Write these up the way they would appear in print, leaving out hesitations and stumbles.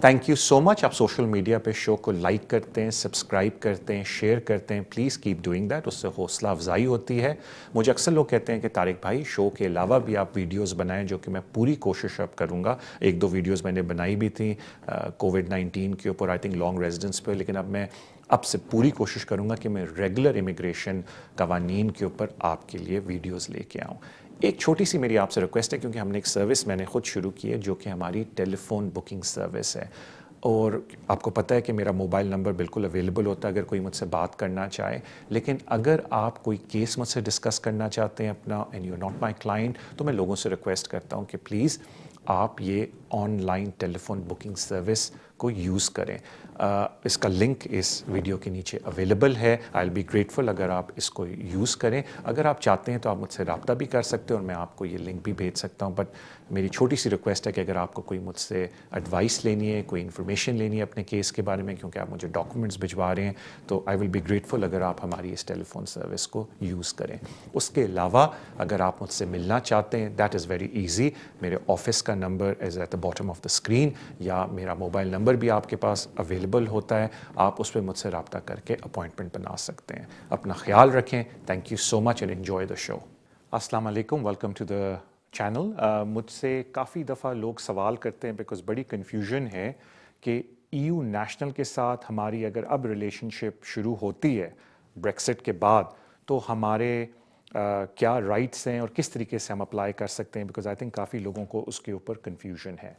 Thank you so much. आप social media पे show को लाइक करते हैं, सब्सक्राइब करते हैं, शेयर करते हैं, प्लीज़ कीप डूइंग दैट, उससे हौसला अफजाई होती है। मुझे अक्सर लोग कहते हैं कि तारिक भाई शो के अलावा भी आप वीडियोस बनाएं, जो कि मैं पूरी कोशिश अब करूँगा। एक दो वीडियोस मैंने बनाई भी थी कोविड-19 के ऊपर, आई थिंक लॉन्ग रेजिडेंस पे, लेकिन अब से पूरी कोशिश करूँगा कि मैं रेगुलर इमिग्रेशन कवानीन के ऊपर आपके लिए वीडियोज़ लेके आऊँ। एक छोटी सी मेरी आपसे रिक्वेस्ट है, क्योंकि हमने एक सर्विस मैंने खुद शुरू की है जो कि हमारी टेलीफोन बुकिंग सर्विस है, और आपको पता है कि मेरा मोबाइल नंबर बिल्कुल अवेलेबल होता है अगर कोई मुझसे बात करना चाहे। लेकिन अगर आप कोई केस मुझसे डिस्कस करना चाहते हैं अपना, and you are not my client, तो मैं लोगों से रिक्वेस्ट करता हूँ कि प्लीज़ आप ये ऑनलाइन टेलीफोन बुकिंग सर्विस को यूज़ करें। इसका लिंक इस वीडियो के नीचे अवेलेबल है। आई विल बी ग्रेटफुल अगर आप इसको यूज़ करें। अगर आप चाहते हैं तो आप मुझसे रब्ता भी कर सकते हो और मैं आपको ये लिंक भी भेज सकता हूँ। बट मेरी छोटी सी रिक्वेस्ट है कि अगर आपको कोई मुझसे एडवाइस लेनी है, कोई इन्फॉर्मेशन लेनी है अपने केस के बारे में, क्योंकि आप मुझे डॉक्यूमेंट्स भिजवा रहे हैं, तो आई विल बी ग्रेटफुल अगर आप हमारी इस टेलीफोन सर्विस को यूज़ करें। उसके अलावा अगर आप मुझसे मिलना चाहते हैं, दैट इज़ वेरी ईजी। मेरे ऑफिस का number is at the bottom of the screen, या मेरा मोबाइल नंबर भी आपके पास अवेलेबल होता है। आप उस पर मुझसे रब्ता करके अपॉइंटमेंट बना सकते हैं। अपना ख्याल रखें। Thank you so much and enjoy the show. अस्सलाम वालेकुम, वेलकम टू द चैनल। मुझसे काफ़ी दफ़ा लोग सवाल करते हैं, बिकॉज़ बड़ी कन्फ्यूजन है कि EU नेशनल के साथ हमारी अगर अब रिलेशनशिप शुरू होती है ब्रेक्सिट के बाद, तो हमारे क्या राइट्स हैं और किस तरीके से हम अप्लाई कर सकते हैं, बिकॉज़ आई थिंक काफ़ी लोगों को उसके ऊपर कन्फ्यूजन है।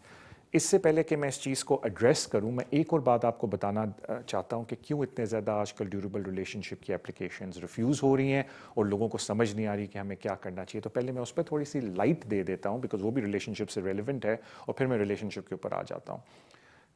इससे पहले कि मैं इस चीज़ को एड्रेस करूं, मैं एक और बात आपको बताना चाहता हूं कि क्यों इतने ज़्यादा आजकल ड्यूरेबल रिलेशनशिप की एप्लीकेशंस रिफ्यूज़ हो रही हैं और लोगों को समझ नहीं आ रही कि हमें क्या करना चाहिए। तो पहले मैं उस पर थोड़ी सी लाइट दे देता हूं, बिकॉज वो भी रिलेशनशिप से रेलिवेंट है, और फिर मैं रिलेशनशिप के ऊपर आ जाता हूँ।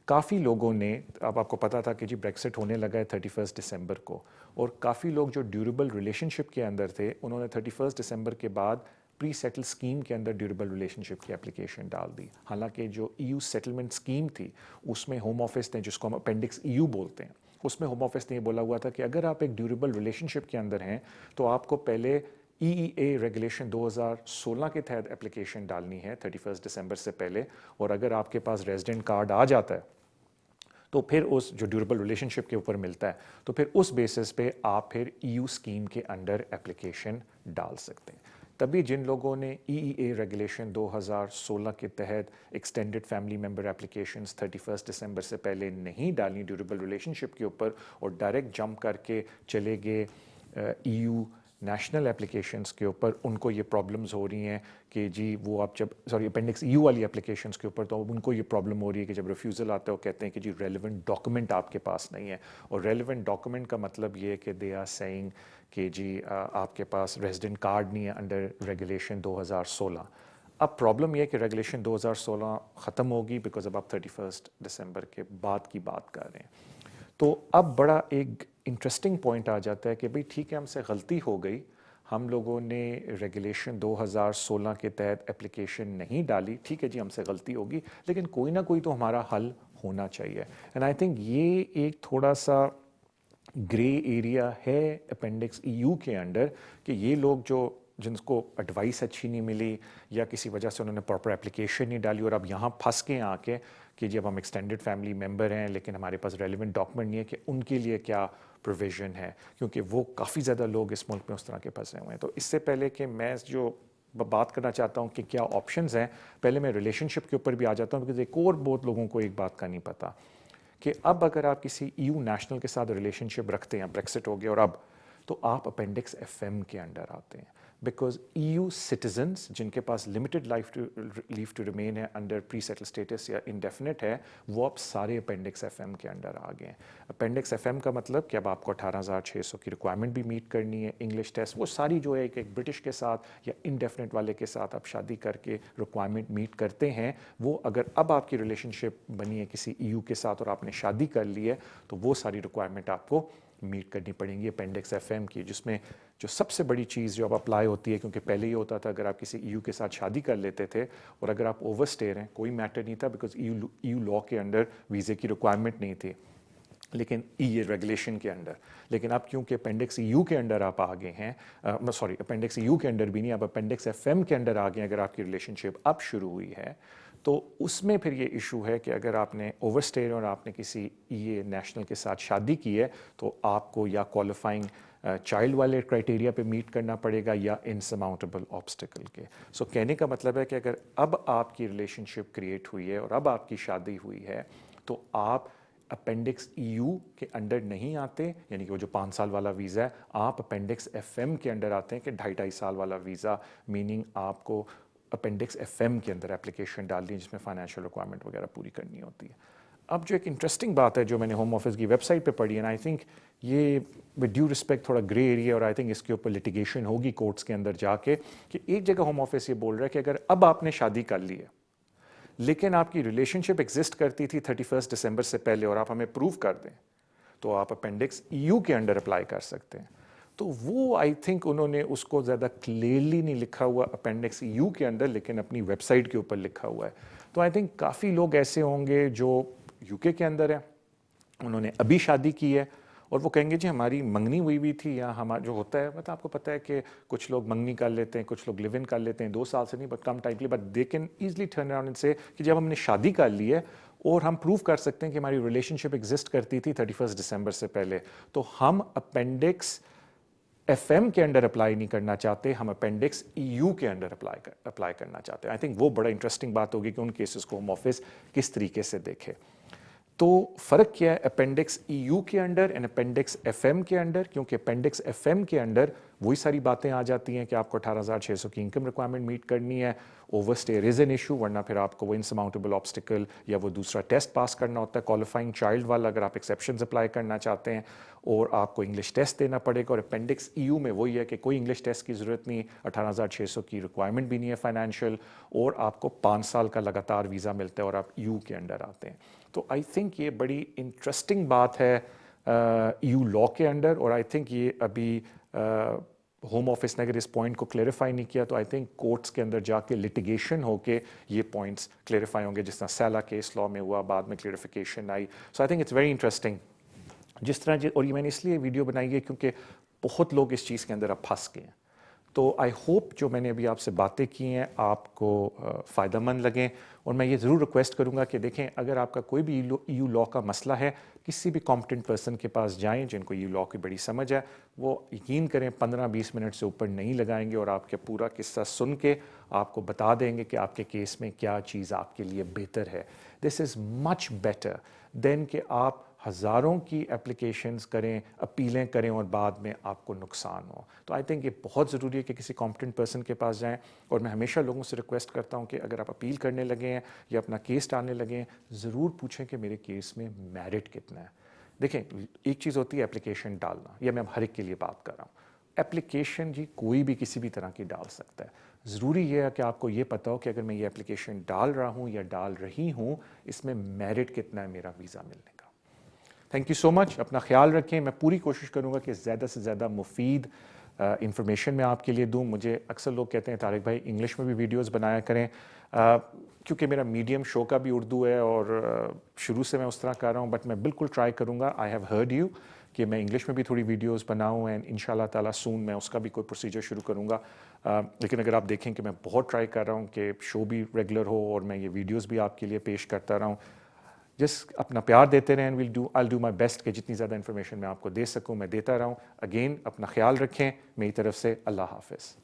काफ़ी लोगों ने, अब आपको पता था कि जी ब्रेक्सिट होने लगा है 31 दिसंबर को, और काफ़ी लोग जो ड्यूरेबल रिलेशनशिप के अंदर थे, उन्होंने 31 दिसंबर के बाद प्री सेटल स्कीम के अंदर ड्यूरेबल रिलेशनशिप की एप्लीकेशन डाल दी। हालांकि जो EU सेटलमेंट स्कीम थी, उसमें होम ऑफिस ने, जिसको हम अपेंडिक्स EU बोलते हैं, उसमें होम ऑफिस ने ये बोला हुआ था कि अगर आप एक ड्यूरेबल रिलेशनशिप के अंदर हैं तो आपको पहले EEA रेगुलेशन 2016 के तहत एप्लीकेशन डालनी है 31 दिसंबर से पहले, और अगर आपके पास रेजिडेंट कार्ड आ जाता है तो फिर उस जो ड्यूरेबल रिलेशनशिप के ऊपर मिलता है, तो फिर उस बेसिस पे आप फिर EU स्कीम के अंडर एप्लीकेशन डाल सकते हैं। तभी जिन लोगों ने EEA रेगुलेशन 2016 के तहत एक्सटेंडेड फैमिली मेंबर एप्लीकेशंस 31 दिसंबर से पहले नहीं डाली ड्यूरेबल रिलेशनशिप के ऊपर, और डायरेक्ट जंप करके चले गए EU नेशनल एप्लीकेशंस के ऊपर, उनको ये प्रॉब्लम्स हो रही हैं कि जी वो आप जब अपेंडिक्स EU वाली एप्लीकेशंस के ऊपर, तो उनको ये प्रॉब्लम हो रही है कि जब रिफ्यूज़ल आता है वो कहते हैं कि जी रेलेवेंट डॉक्यूमेंट आपके पास नहीं है। और रेलेवेंट डॉक्यूमेंट का मतलब ये है कि दे आर सेइंग कि जी आपके पास रेजिडेंट कार्ड नहीं है अंडर रेगुलेशन 2016। अब प्रॉब्लम यह है कि रेगुलेशन 2016 ख़त्म होगी, बिकॉज अब आप 31 दिसंबर के बाद की बात कर रहे हैं। तो अब बड़ा एक इंटरेस्टिंग पॉइंट आ जाता है कि भाई ठीक है, हमसे गलती हो गई, हम लोगों ने रेगुलेशन 2016 के तहत एप्लीकेशन नहीं डाली, ठीक है जी हमसे गलती होगी, लेकिन कोई ना कोई तो हमारा हल होना चाहिए। एंड आई थिंक ये एक थोड़ा सा ग्रे एरिया है अपेंडिक्स EU के अंडर, कि ये लोग जो जिनको एडवाइस अच्छी नहीं मिली या किसी वजह से उन्होंने प्रॉपर एप्लीकेशन नहीं डाली, और अब यहाँ फंस के आके कि जब हम एक्सटेंडेड फैमिली मेम्बर हैं लेकिन हमारे पास रेलिवेंट डॉक्यूमेंट नहीं है, कि उनके लिए क्या प्रोविज़न है, क्योंकि वो काफ़ी ज़्यादा लोग इस मुल्क में उस तरह के फंसे हुए हैं। तो इससे पहले कि मैं जो बात करना चाहता हूँ कि क्या ऑप्शंस हैं, पहले मैं रिलेशनशिप के ऊपर भी आ जाता हूँ, बिकॉज एक और बहुत लोगों को एक बात का नहीं पता कि अब अगर आप किसी EU नेशनल के साथ रिलेशनशिप रखते हैं, ब्रेक्सिट हो गया और अब, तो आप अपेंडिक्स FM के अंडर आते हैं, बिकॉज EU सिटीजन्स जिनके पास लिमिटेड लीव टू रिमेन है अंडर प्री सेटल स्टेटस या इंडेफिनिट है, वो अब सारे अपेंडिक्स FM के अंडर आ गए हैं। अपेंडिक्स FM का मतलब कि अब आपको 18,600 की रिक्वायरमेंट भी मीट करनी है, इंग्लिश टेस्ट, वो सारी जो है एक ब्रिटिश के साथ या इंडेफिनिट वाले के साथ आप शादी करके रिक्वायरमेंट मीट करते हैं, वो अगर अब आपकी रिलेशनशिप बनी है किसी EU के साथ और आपने शादी कर ली है, तो वो सारी रिक्वायरमेंट आपको मीट करनी पड़ेंगी अपेंडिक्स FM की, जिसमें जो सबसे बड़ी चीज़ जो अब अप्लाई होती है, क्योंकि पहले ये होता था अगर आप किसी EU के साथ शादी कर लेते थे और अगर आप ओवरस्टेयर हैं कोई मैटर नहीं था, बिकॉज EU लॉ के अंडर वीज़े की रिक्वायरमेंट नहीं थी, लेकिन ये रेगुलेशन के अंडर, लेकिन अब क्योंकि अपेंडिक्स EU के अंडर आप आ गए हैं, अपेंडिक्स EU के अंडर भी नहीं, आप अपेंडिक्स FM के अंडर आ गए, अगर आपकी रिलेशनशिप अब शुरू हुई है, تو اس میں پھر یہ ایشو ہے کہ اگر آپ نے اوور اسٹے اور آپ نے کسی یہ نیشنل کے ساتھ شادی کی ہے تو آپ کو یا کوالیفائنگ چائلڈ والے کرائٹیریا پہ میٹ کرنا پڑے گا یا انسرماؤنٹیبل آبسٹیکل کے. سو کہنے کا مطلب ہے کہ اگر اب آپ کی ریلیشن شپ کریٹ ہوئی ہے اور اب آپ کی شادی ہوئی ہے تو آپ اپینڈکس EU کے انڈر نہیں آتے, یعنی کہ وہ جو 5 سال والا ویزا ہے, آپ اپینڈکس FM کے انڈر آتے ہیں کہ 2.5 سال والا ویزا, میننگ آپ کو اپینڈکس FM کے اندر اپلیکیشن ڈالنی ہے جس میں فائنینشیل ریکوائرمنٹ وغیرہ پوری کرنی ہوتی ہے. اب جو ایک انٹرسٹنگ بات ہے جو میں نے ہوم آفس کی ویب سائٹ پہ پڑھی ہے, آئی تھنک یہ ود ڈیو رسپیکٹ تھوڑا گرے ایریا, اور آئی تھنک اس کے اوپر لٹیگیشن ہوگی کورٹس کے اندر جا کے, کہ ایک جگہ ہوم آفس یہ بول رہا ہے کہ اگر اب آپ نے شادی کر لی ہے لیکن آپ کی ریلیشن شپ ایگزسٹ کرتی تھی 31 دسمبر سے پہلے اور آپ ہمیں پروو کر دیں تو آپ اپینڈکس EU کے انڈر اپلائی کر سکتے ہیں. تو وہ آئی تھنک انہوں نے اس کو زیادہ کلیئرلی نہیں لکھا ہوا اپینڈکس EU کے اندر, لیکن اپنی ویب سائٹ کے اوپر لکھا ہوا ہے. تو آئی تھنک کافی لوگ ایسے ہوں گے جو UK کے اندر ہیں, انہوں نے ابھی شادی کی ہے اور وہ کہیں گے جی ہماری منگنی ہوئی تھی, یا ہمارا جو ہوتا ہے مطلب آپ کو پتہ ہے کہ کچھ لوگ منگنی کر لیتے ہیں, کچھ لوگ لیو ان کر لیتے ہیں 2 سال سے نہیں بٹ کم ٹائم کے لیے, but they can easily turn around سے کہ جب ہم نے شادی کر لی ہے اور ہم پروو کر سکتے ہیں کہ ہماری ریلیشن شپ ایگزسٹ کرتی تھی 31 دسمبر سے پہلے, تو ہم اپینڈکس FM کے انڈر اپلائی نہیں کرنا چاہتے, ہم اپینڈکس EU کے انڈر اپلائی کرنا چاہتے ہیں. آئی تھنک وہ بڑا انٹرسٹنگ بات ہوگی کہ ان کیسز کو ہوم آفس کس طریقے سے دیکھے. تو فرق کیا ہے اپینڈکس EU کے انڈر اینڈ اپینڈکس FM کے انڈر, کیونکہ اپینڈکس FM کے انڈر وہی ساری باتیں آ جاتی ہیں کہ آپ کو 18,600 کی انکم ریکوائرمنٹ میٹ کرنی ہے, over stay is an issue, ورنہ پھر آپ کو وہ انسرماؤنٹیبل آبسٹیکل یا وہ دوسرا ٹیسٹ پاس کرنا ہوتا ہے کوالیفائنگ چائلڈ والا اگر آپ ایکسیپشنز اپلائی کرنا چاہتے ہیں, اور آپ کو انگلش ٹیسٹ دینا پڑے گا. اور اپینڈکس EU میں وہی ہے کہ کوئی انگلش ٹیسٹ کی ضرورت نہیں, 18,600 کی ریکوائرمنٹ بھی نہیں ہے فائنینشیل, اور آپ کو 5 سال کا لگاتار ویزا ملتا ہے اور آپ EU کے انڈر آتے ہیں. تو آئی تھنک یہ بڑی انٹرسٹنگ بات ہے EU لاء کے انڈر, اور آئی تھنک یہ ابھی ہوم آفس نے اگر اس پوائنٹ کو کلیئرفائی نہیں کیا تو آئی تھنک کورٹس کے اندر جا کے لٹیگیشن ہو کے یہ پوائنٹس کلیئرفائی ہوں گے, جس طرح سیلا کیس لاء میں ہوا, بعد میں کلیئرفیکیشن آئی. So I think it's very interesting جس طرح, اور یہ میں نے اس لیے ویڈیو بنائی ہے کیونکہ بہت لوگ اس چیز کے اندر اب پھنس گئے ہیں. تو آئی ہوپ جو میں نے ابھی آپ سے باتیں کی ہیں آپ کو فائدہ مند لگیں, اور میں یہ ضرور ریکویسٹ کروں گا کہ دیکھیں اگر آپ کا کوئی بھی EU لاء کا مسئلہ ہے, کسی بھی کمپٹنٹ پرسن کے پاس جائیں جن کو EU لاء کی بڑی سمجھ ہے, وہ یقین کریں 15-20 منٹ سے اوپر نہیں لگائیں گے اور آپ کے پورا قصہ سن کے آپ کو بتا دیں گے کہ آپ کے کیس میں کیا چیز آپ کے لیے بہتر ہے. دس از مچ بیٹر دین کہ آپ ہزاروں کی اپلیکیشنز کریں, اپیلیں کریں اور بعد میں آپ کو نقصان ہو. تو آئی تھنک یہ بہت ضروری ہے کہ کسی کمپٹنٹ پرسن کے پاس جائیں, اور میں ہمیشہ لوگوں سے ریکویسٹ کرتا ہوں کہ اگر آپ اپیل کرنے لگے ہیں یا اپنا کیس ڈالنے لگے ہیں, ضرور پوچھیں کہ میرے کیس میں میرٹ کتنا ہے. دیکھیں ایک چیز ہوتی ہے اپلیکیشن ڈالنا, یا میں اب ہر ایک کے لیے بات کر رہا ہوں, اپلیکیشن جی کوئی بھی کسی بھی طرح کی ڈال سکتا ہے. ضروری یہ ہے کہ آپ کو یہ پتہ ہو کہ اگر میں یہ اپلیکیشن ڈال رہا ہوں یا ڈال رہی ہوں, اس میں میرٹ کتنا ہے میرا ویزا ملنے کا. تھینک یو سو مچ, اپنا خیال رکھیں. میں پوری کوشش کروں گا کہ زیادہ سے زیادہ مفید انفارمیشن میں آپ کے لیے دوں. مجھے اکثر لوگ کہتے ہیں طارق بھائی انگلش میں بھی ویڈیوز بنایا کریں, کیونکہ میرا میڈیم شو کا بھی اردو ہے اور شروع سے میں اس طرح کر رہا ہوں, بٹ میں بالکل ٹرائی کروں گا. آئی ہیو ہرڈ یو کہ میں انگلش میں بھی تھوڑی ویڈیوز بناؤں, اینڈ ان شاء اللہ تعالیٰ سون میں اس کا بھی کوئی پروسیجر شروع کروں گا. لیکن اگر آپ دیکھیں کہ میں بہت ٹرائی کر رہا ہوں کہ شو بھی ریگولر ہو اور میں یہ ویڈیوز بھی آپ کے لیے پیش کرتا رہا ہوں. جس اپنا پیار دیتے رہیں, I'll do my best کہ جتنی زیادہ انفارمیشن میں آپ کو دے سکوں میں دیتا رہا ہوں. اگین اپنا خیال رکھیں, میری طرف سے اللہ حافظ.